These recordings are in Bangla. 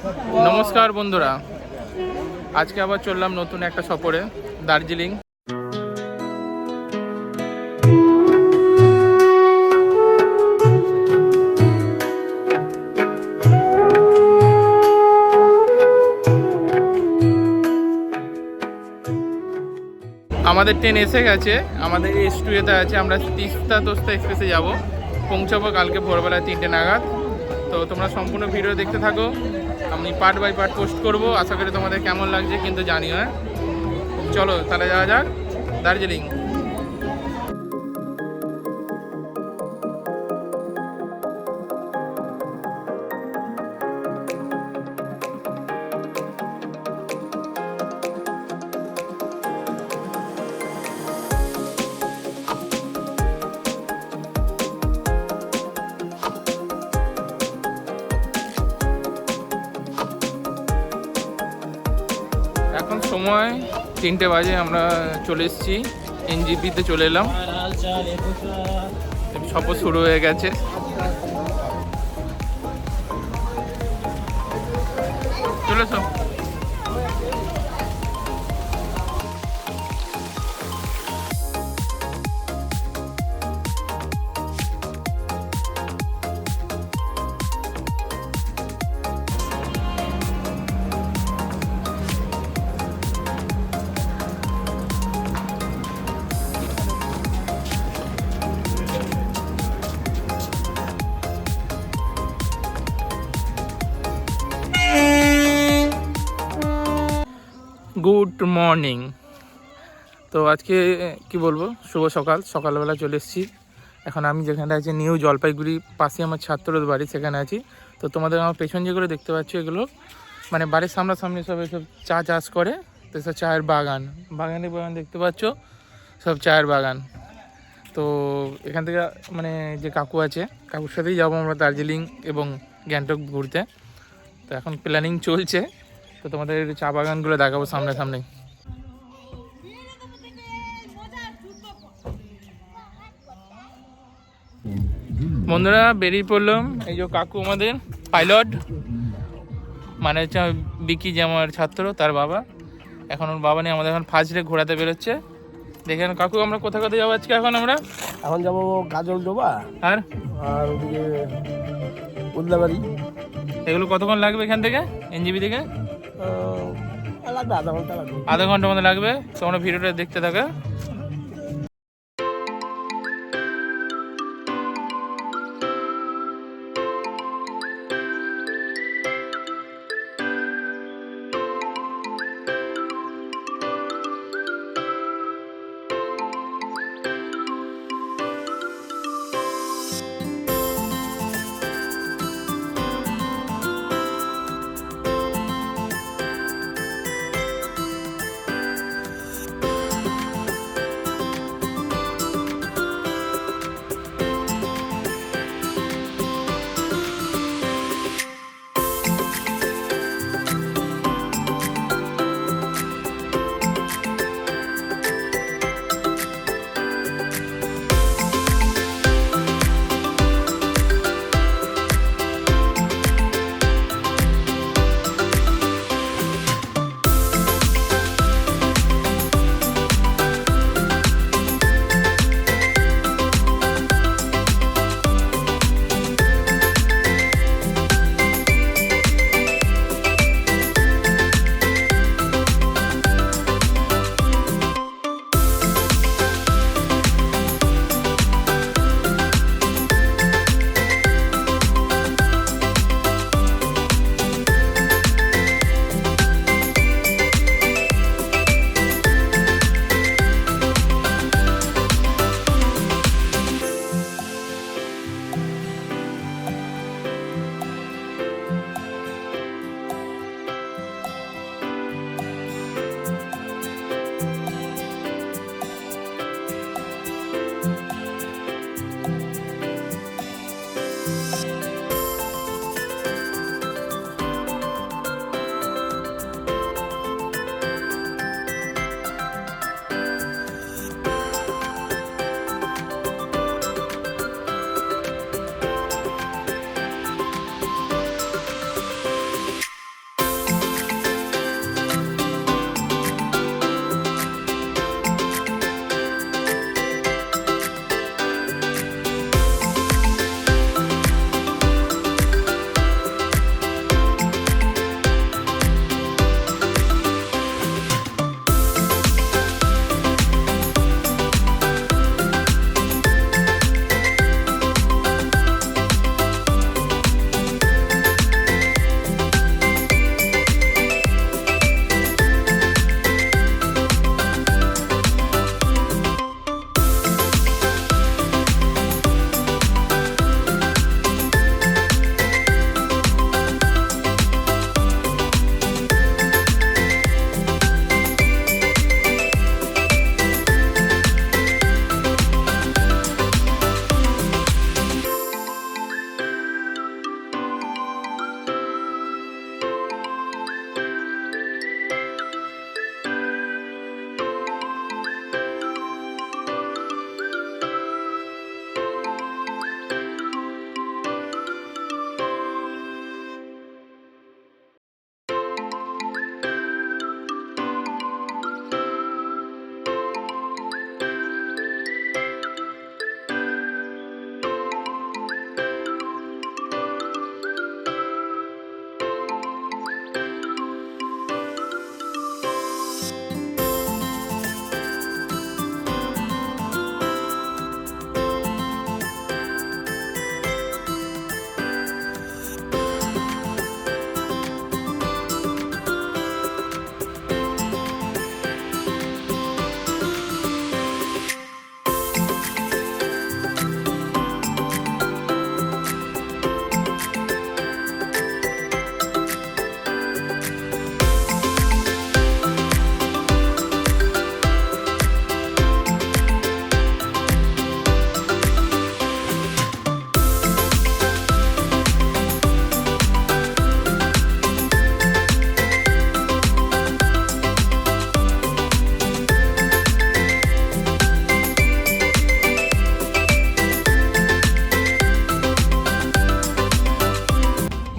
নমস্কার বন্ধুরা, আজকে আবার চললাম নতুন একটা সফরে দার্জিলিং। আমাদের ট্রেন এসে গেছে, আমাদের S2-তে আছে। আমরা তিস্তা তোস্তা এক্সপ্রেসে যাব, পৌঁছাবো কালকে ভোরবেলা 3টে নাগাদ। তো তোমরা সম্পূর্ণ ভিডিও দেখতে থাকো, আমি পার্ট বাই পার্ট পোস্ট করব। আশা করি তোমাদের কেমন লাগছে কিন্তু জানিও। হ্যাঁ, চলো তাহলে যাওয়া যাক দার্জিলিং। এখন সময় 3টে বাজে, আমরা চলে এসেছি NJP-তে চলে এলাম। সফর শুরু হয়ে গেছে। চলে এসো। Good morning. তো আজকে কি বলবো, শুভ সকালবেলা চলে এসেছি। এখন আমি যেখানে আছি নিউ জলপাইগুড়ি পাশে আমার ছাত্রদের বাড়ি, সেখানে আছি। তো তোমাদের আমার পেছন যেগুলো দেখতে পাচ্ছ, এগুলো মানে বাড়ির সামনাসামনি সব এসব চা চাষ করে। তো সব চায়ের বাগান দেখতে পাচ্ছ, সব চায়ের বাগান। তো এখান থেকে মানে যে কাকু আছে, কাকুর সাথেই যাবো আমরা দার্জিলিং এবং গ্যাংটক ঘুরতে। তো এখন প্ল্যানিং চলছে, তো তোমাদের চা বাগানগুলো দেখাবো সামনে। বন্ধুরা বেরিয়ে পড়লাম। এই যে কাকু আমাদের পাইলট, মানে হচ্ছে বিকি যে আমার ছাত্র, তার বাবা। এখন ওর বাবা নিয়ে আমাদের এখন ফার্স্টে ঘোরাতে বেরোচ্ছে। দেখেন কাকু, আমরা কোথায় যাবো আজকে? এখন যাবো গাজল ডোবা আর ওদিকে উদলাবাড়ি। এগুলো কতক্ষণ লাগবে এখান থেকে, NJP থেকে? লাগবে আধা ঘন্টা লাগবে। আধা ঘন্টার মধ্যে লাগবে। তোমরা ভিডিওটা দেখতে থাকো।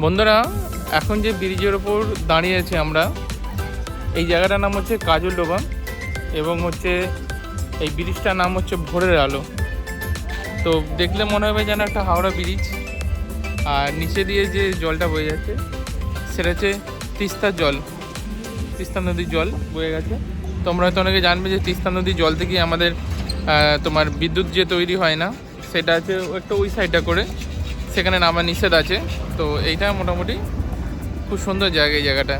বন্ধুরা, এখন যে ব্রিজের ওপর দাঁড়িয়ে আছি আমরা, এই জায়গাটার নাম হচ্ছে কাজল ডোবা এবং হচ্ছে এই ব্রিজটার নাম হচ্ছে ভোরের আলো। তো দেখলে মনে হবে যেন একটা হাওড়া ব্রিজ, আর নিচে দিয়ে যে জলটা বয়ে যাচ্ছে সেটা হচ্ছে তিস্তার জল, তিস্তা নদীর জল বয়ে গেছে। তোমরা হয়তো অনেকে জানবে যে তিস্তা নদীর জল থেকে আমাদের তোমার বিদ্যুৎ যে তৈরি হয় না, সেটা আছে একটু ওই সাইডটা করে, সেখানে নামা নিষেধ আছে। তো এইটা মোটামুটি খুব সুন্দর জায়গা এই জায়গাটা।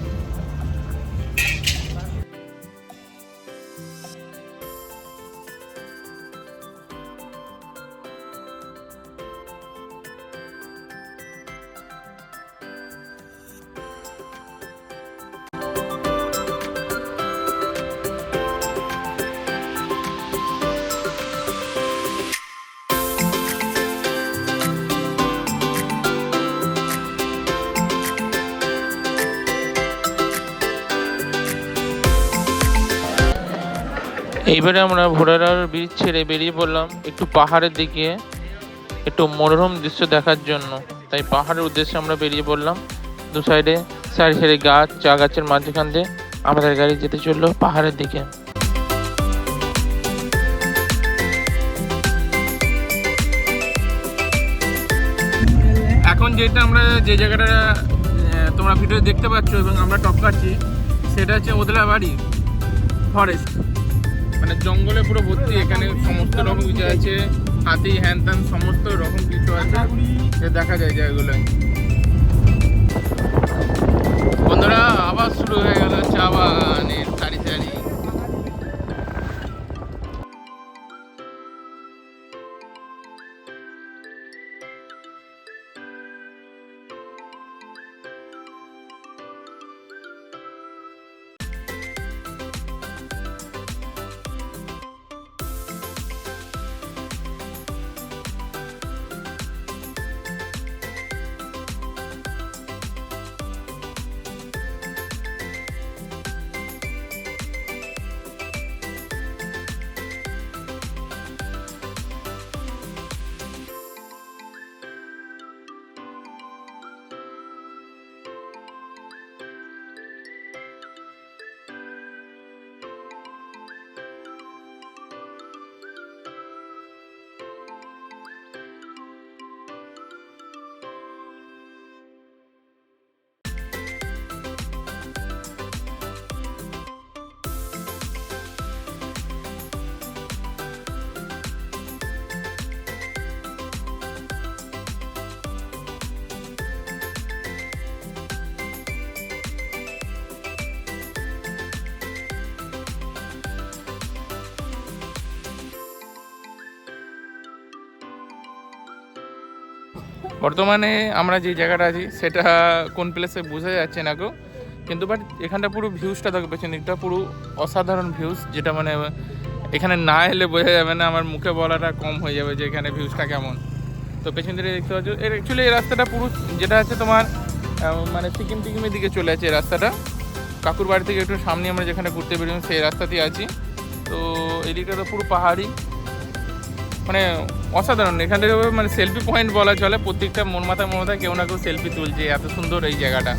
এইবারে আমরা ভোরেরার ব্রিজ ছেড়ে বেরিয়ে পড়লাম একটু পাহাড়ের দিকে, একটু মনোরম দৃশ্য দেখার জন্য। তাই পাহাড়ের উদ্দেশ্যে আমরা বেরিয়ে পড়লাম। দু সাইডে সারি সারি গাছ, চা গাছের মাঝখান দিয়ে আমাদের গাড়ি যেতে চললো পাহাড়ের দিকে। এখন যেটা আমরা যে জায়গাটা তোমরা ভিডিও দেখতে পাচ্ছ এবং আমরা টপকাচ্ছি, সেটা হচ্ছে ওদলাবাড়ি ফরেস্ট, মানে জঙ্গলে পুরো ভর্তি। এখানে সমস্ত রকম কিছু আছে, হাতি হ্যান ত্যান সমস্ত রকম কিছু আছে, দেখা যায় জায়গাগুলো। বন্ধুরা, আবার শুরু হয়ে গেল চা বাগানের সারি সারি। বর্তমানে আমরা যে জায়গাটা আছি সেটা কোন প্লেসে বোঝা যাচ্ছে না গো, কিন্তু বাট এখানটা পুরো ভিউজটা দেখো, পেছন দিকটা পুরো অসাধারণ ভিউজ, যেটা মানে এখানে না এলে বোঝা যাবে না, আমার মুখে বলাটা কম হয়ে যাবে যে এখানে ভিউজটা কেমন। তো পেছন দিকে দেখতে পাচ্ছ, এর অ্যাকচুয়ালি এই রাস্তাটা পুরো যেটা আছে তোমার মানে টিকিমের দিকে চলে আছে এই রাস্তাটা। কাকুর বাড়ি থেকে একটু সামনে আমরা যেখানে ঘুরতে বেরোলাম সেই রাস্তাতেই আছি। তো এই দিকটা তো পুরো পাহাড়ি, মানে অসাধারণ। এখানে মানে সেলফি পয়েন্ট বলা চলে, প্রত্যেকটা মন মাথায় কেউ না কেউ সেলফি তুলছে, এত সুন্দর এই জায়গাটা।